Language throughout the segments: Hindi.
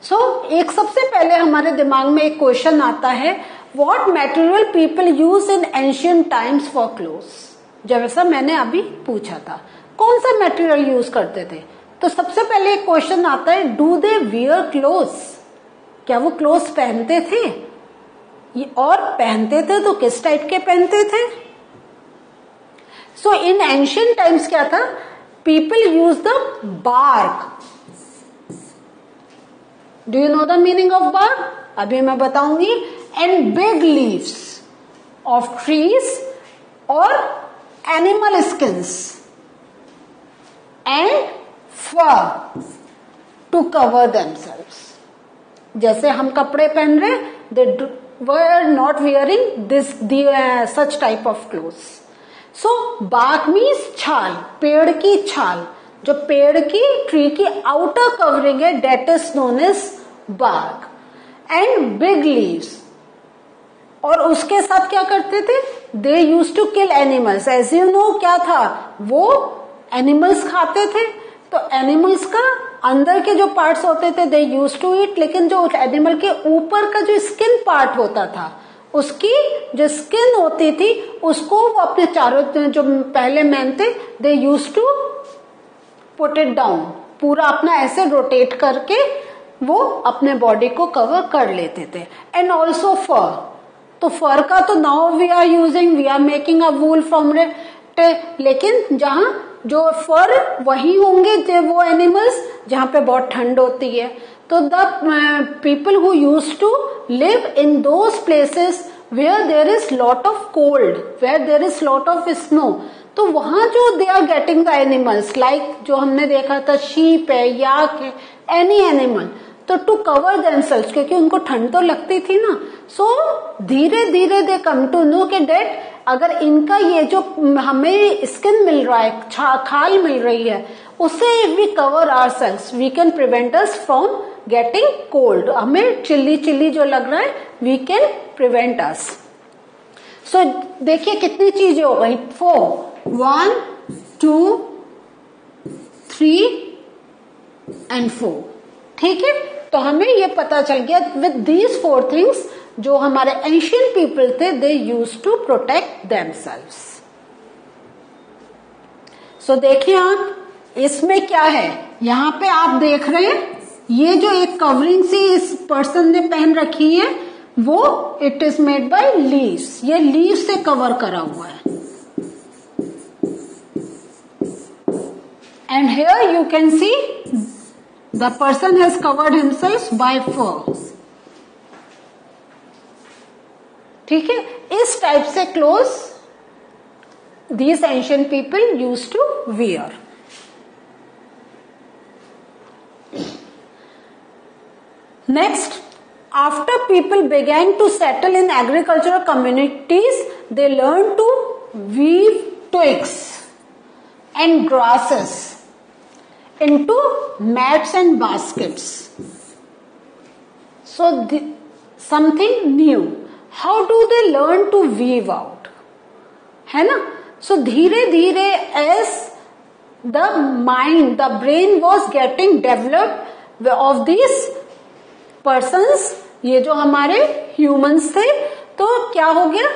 एक सबसे पहले हमारे दिमाग में एक क्वेश्चन आता है, what material people use in ancient times for clothes. जैसा मैंने अभी पूछा था, कौन सा मटेरियल यूज करते थे, तो सबसे पहले एक क्वेश्चन आता है, डू दे वियर क्लोथ्स, क्या वो क्लोथ्स पहनते थे, और पहनते थे तो किस टाइप के पहनते थे। सो इन एंशियंट टाइम्स क्या था, people use the bark. Do you know the meaning of bark, अभी मैं बताऊंगी। And big leaves of trees और animal skins and fur to cover themselves. जैसे हम कपड़े पहन रहे, they were not wearing this such type of clothes. So bark means छाल, पेड़ की छाल, जो पेड़ की ट्री की आउटर कवरिंग है, that is known as bark. And big leaves, और उसके साथ क्या करते थे, they use to kill animals. As you know क्या था, वो एनिमल्स खाते थे, तो एनिमल्स का अंदर के जो पार्ट्स होते थे दे यूज टू ईट, लेकिन जो एनिमल के ऊपर का जो स्किन पार्ट होता था, उसकी जो स्किन होती थी, उसको वो अपने चारों, जो पहले मैन थे, they use to put it down, पूरा अपना ऐसे रोटेट करके वो अपने बॉडी को कवर कर लेते थे। एंड ऑल्सो फर, तो फर का तो now we are making a wool from it, लेकिन जहां जो फर वही होंगे वो एनिमल्स जहां पे बहुत ठंड होती है। तो the people who use to live in those places where there is lot of cold, where there is lot of snow, तो वहां जो they are getting the animals, like जो हमने देखा था शीप है, याक है, एनी एनिमल, तो टू कवर देमसेल्व्स, क्योंकि उनको ठंड तो लगती थी ना। सो धीरे धीरे दे कम टू नो कि डेट, अगर इनका ये जो हमें स्किन मिल रहा है, खाल मिल रही है, उससे if we cover ourselves we can prevent us from getting cold, हमें चिल्ली चिल्ली जो लग रहा है, we can prevent us. So देखिए कितनी चीजें हो गई, 4, 1, 2, 3 एंड 4, ठीक है। तो हमें ये पता चल गया विद दीज 4 थिंग्स जो हमारे एंशियंट पीपल थे, they use to protect themselves. सो देखिए आप, इसमें क्या है, यहां पे आप देख रहे हैं, ये जो एक कवरिंग सी इस पर्सन ने पहन रखी है, वो it is made by leaves, ये लीव से कवर करा हुआ है। And here you can see the person has covered himself by fur, ठीक है। इस टाइप से clothes these ancient people used to wear. Next, after people began to settle in agricultural communities, they learned to weave twigs and grasses into mats and baskets. So something new. How do they learn to weave out? है ना? So धीरे धीरे as the mind, the brain was getting developed of these persons, ये जो हमारे humans थे, तो क्या हो गया,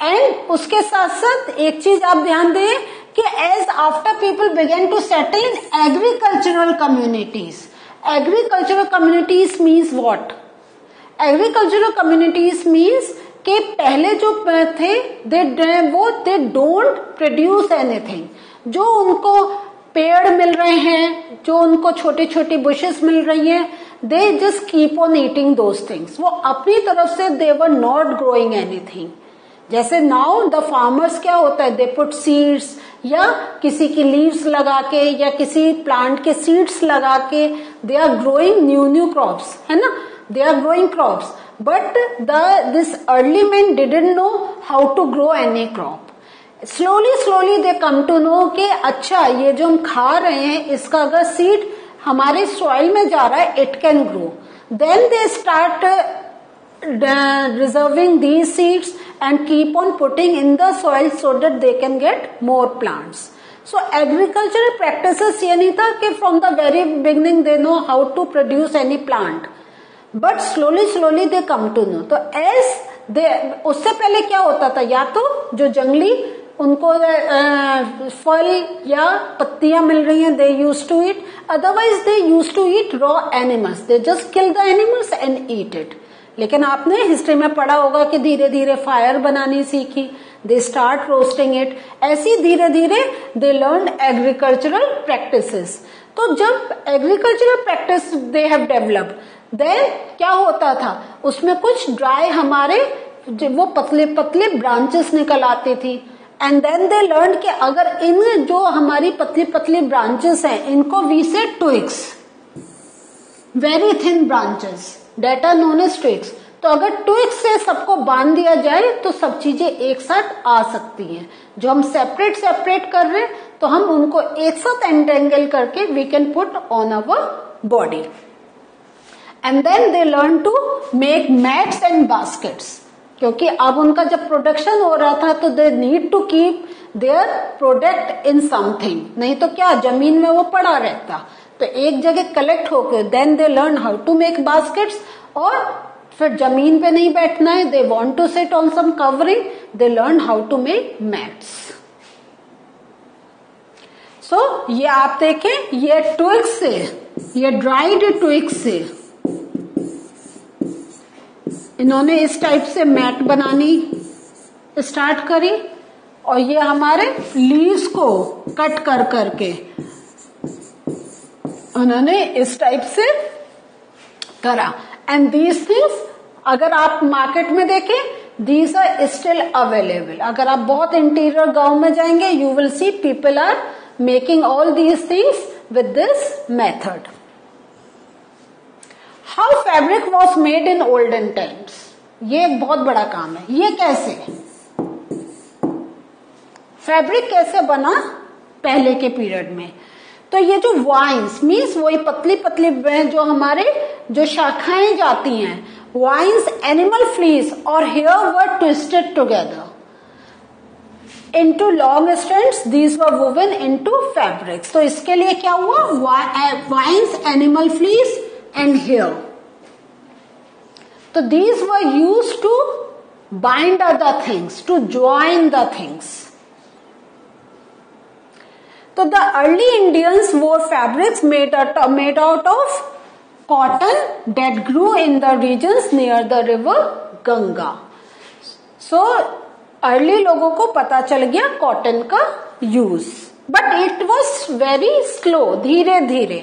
एंड उसके साथ साथ एक चीज आप ध्यान दें कि as after people began to settle in agricultural communities, agricultural communities means what? Agricultural communities means कि पहले जो थे they don't produce anything, जो उनको पेड़ मिल रहे हैं, जो उनको छोटी छोटी बुशेस मिल रही हैं, they just keep on eating those things. वो अपनी तरफ से they were not growing anything. जैसे नाउ द फार्मर्स क्या होता है, दे पुट सीड्स, या किसी की लीव्स लगा के या किसी प्लांट के सीड्स लगा के they are growing new crops, है ना, they are growing crops, but this early man didn't know how to grow any crop. Slowly they come to know कि अच्छा ये जो हम खा रहे हैं इसका अगर सीड हमारे सॉइल में जा रहा है it can grow. Then they start reserving these seeds and keep on putting in the soil so that they can get more plants. So agricultural practices ये नहीं था कि from the very beginning they know how to produce any plant. But slowly slowly they come to know. तो एज दे, उससे पहले क्या होता था, या तो जो जंगली उनको फल या पत्तियां मिल रही हैं, they use to eat, otherwise they use to eat raw animals, they just kill the animals and eat it. लेकिन आपने हिस्ट्री में पढ़ा होगा कि धीरे धीरे फायर बनानी सीखी, दे स्टार्ट रोस्टिंग इट, ऐसी धीरे धीरे दे लर्न एग्रीकल्चरल प्रैक्टिसेस। तो जब agricultural practice they have developed, then क्या होता था, उसमें कुछ ड्राई हमारे वो पतले पतले ब्रांचेस निकल आती थी, एंड देन दे लर्न कि अगर इन जो हमारी पतली पतली ब्रांचेस हैं इनको we say twigs, very thin branches that are known as twigs. तो अगर ट्विग्स से सबको बांध दिया जाए तो सब चीजें एक साथ आ सकती हैं। जो हम सेपरेट सेपरेट कर रहे हैं तो हम उनको एक साथ एंटेंगल करके we can put on our body. And then they learn to make mats and baskets, क्योंकि अब उनका जब प्रोडक्शन हो रहा था तो they need to keep their product in something, नहीं तो क्या जमीन में वो पड़ा रहता, तो एक जगह कलेक्ट होकर then they learn how to make baskets. और फिर जमीन पे नहीं बैठना है, they want to sit on some covering, they learn how to make mats. So ये आप देखें, ये ट्विग्स से, ये ड्राइड ट्विग्स से इन्होंने इस टाइप से मैट बनानी स्टार्ट करी, और ये हमारे लीव्स को कट कर करके उन्होंने इस टाइप से करा। एंड दीज थिंग्स अगर आप मार्केट में देखें, दीज आर स्टिल अवेलेबल। अगर आप बहुत इंटीरियर गांव में जाएंगे, you will see people are making all these things with this method. How fabric was made in olden times, ये एक बहुत बड़ा काम है। ये कैसे, फैब्रिक कैसे बना पहले के पीरियड में, तो ये जो वाइन्स मीन्स वही पतली पतली जो हमारे जो शाखाएं जाती हैं, वाइन्स एनिमल फ्लीस और hair were twisted together into long strands, these were woven into fabrics। तो इसके लिए क्या हुआ, vines, animal fleece and hair, तो these were used to bind other things, to join the things। तो the early Indians wore fabrics made out of cotton that grew in the regions near the river Ganga। so early लोगों को पता चल गया कॉटन का use, but it was very slow, धीरे धीरे।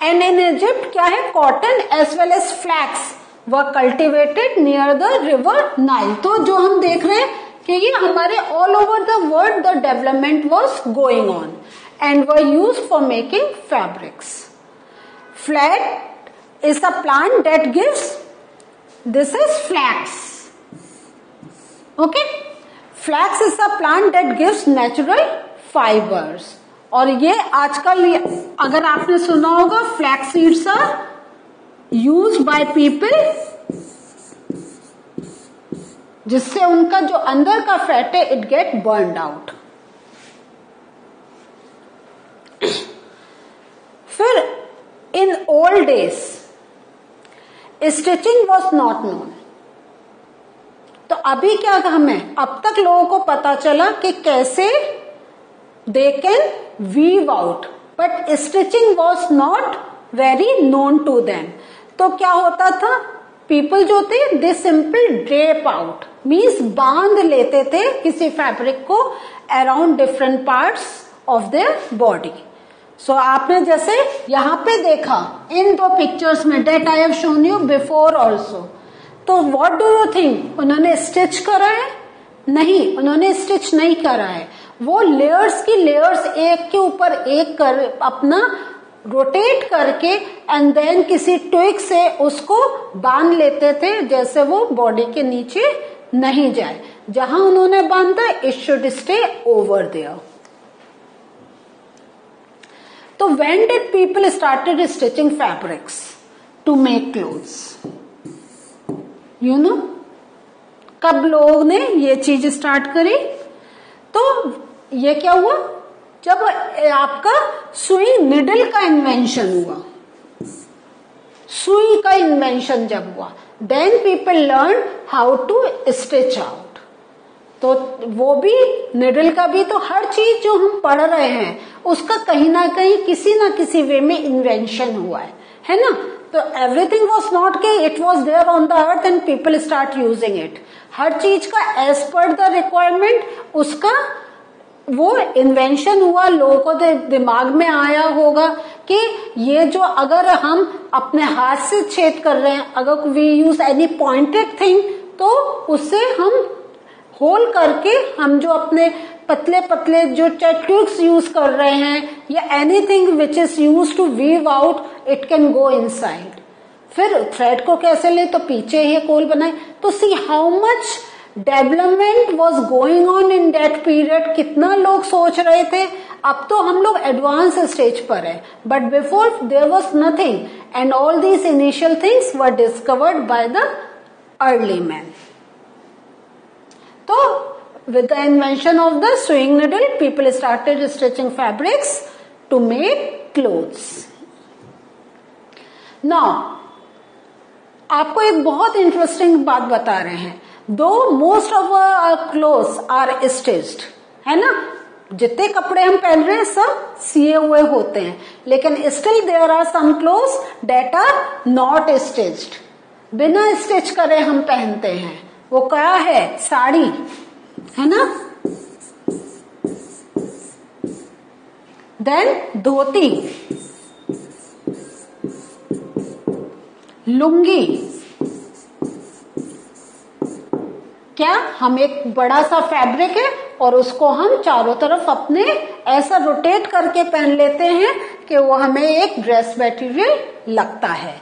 एंड इन इजिप्ट क्या है, cotton as well as flax were cultivated near the river Nile. तो जो हम देख रहे हैं कि ये हमारे all over the world the development was going on and were used for making fabrics. Flat is a plant that gives, this is flax, okay. Flex is a plant that gives natural fibres. और ये आजकल अगर आपने सुना होगा, flax seeds are used by people, जिससे उनका जो अंदर का फैट है इट गेट बर्न्ड आउट। फिर in old days stitching was not known. तो अभी क्या हमें, अब तक लोगों को पता चला कि कैसे they can weave out, but stitching was not very known to them. तो क्या होता था, पीपल जो थे they simple drape out, means बांध लेते थे किसी फैब्रिक को around different parts of their body. So आपने जैसे यहां पे देखा इन दो पिक्चर्स में, that I have shown you before also. तो व्हाट डू यू थिंक, उन्होंने स्टिच करा है? नहीं, उन्होंने स्टिच नहीं करा है। वो लेयर्स की लेयर्स एक के ऊपर एक कर अपना रोटेट करके एंड देन किसी ट्विग से उसको बांध लेते थे, जैसे वो बॉडी के नीचे नहीं जाए। जहां उन्होंने बांधा it should stay over there. तो when did people started stitching fabrics to make clothes, you know, कब लोगों ने ये चीज स्टार्ट करी? तो ये क्या हुआ, जब आपका सुई निडल का इन्वेंशन हुआ। सुई का इन्वेंशन जब हुआ, then people learn how to stitch out. तो वो भी निडल का भी, तो हर चीज जो हम पढ़ रहे हैं उसका कहीं ना कहीं किसी ना किसी वे में इन्वेंशन हुआ है ना। तो एवरीथिंग वॉज नॉट के it was there on the earth and people start using it. हर चीज का एज पर द रिक्वायरमेंट उसका वो इन्वेंशन हुआ, लोगों को दिमाग में आया होगा कि ये जो अगर हम अपने हाथ से छेद कर रहे हैं, अगर we use any pointed thing, तो उससे हम होल करके हम जो अपने पतले पतले जो टेक्निक्स यूज कर रहे हैं या anything which is use to weave out, it can go inside. फिर थ्रेड को कैसे ले, तो पीछे ही होल बनाए। तो see how much development was going on in that period. कितना लोग सोच रहे थे। अब तो हम लोग एडवांस स्टेज पर है, but before there was nothing and all these initial things were discovered by the early man. तो with the invention of the sewing needle, people started stitching fabrics to make clothes. Now, आपको एक बहुत इंटरेस्टिंग बात बता रहे हैं। Though most of our clothes are stitched, है ना, जितने कपड़े हम पहन रहे हैं सब सिए हुए होते हैं, लेकिन still there are some clothes that are not stitched, बिना स्टिच करे हम पहनते हैं। वो क्या है? साड़ी, है ना, देन धोती, लुंगी। क्या हम एक बड़ा सा फैब्रिक है और उसको हम चारों तरफ अपने ऐसा रोटेट करके पहन लेते हैं कि वो हमें एक ड्रेस मटेरियल लगता है।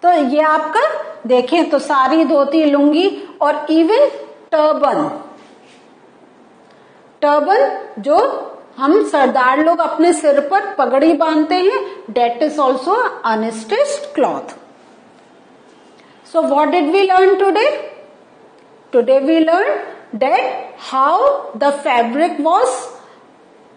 तो ये आपका देखें तो साड़ी, धोती, लुंगी और इवन टर्बन, टर्बन जो हम सरदार लोग अपने सिर पर पगड़ी बांधते हैं, that is also unstitched cloth. So what did we learn today? Today we learn that how the fabric was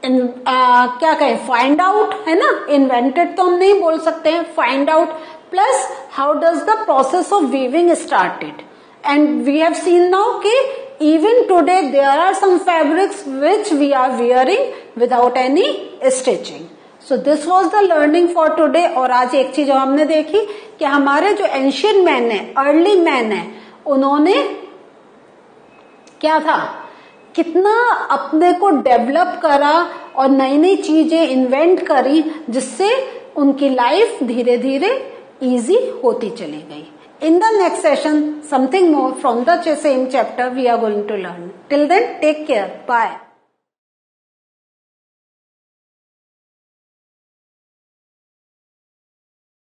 क्या कहें, फाइंड आउट, है ना, इन्वेंटेड तो हम नहीं बोल सकते हैं, find out, plus how does the process of weaving started. And we have seen now कि even today there are some fabrics which we are wearing without any stitching. So this was the learning for today. और आज एक चीज हमने देखी कि हमारे जो एंशियंट मैन है, अर्ली मैन है, उन्होंने क्या था, कितना अपने को डेवलप करा और नई नई चीजें इन्वेंट करी, जिससे उनकी लाइफ धीरे धीरे इजी होती चली गई। In the next session, something more from the same chapter we are going to learn. Till then, take care. Bye.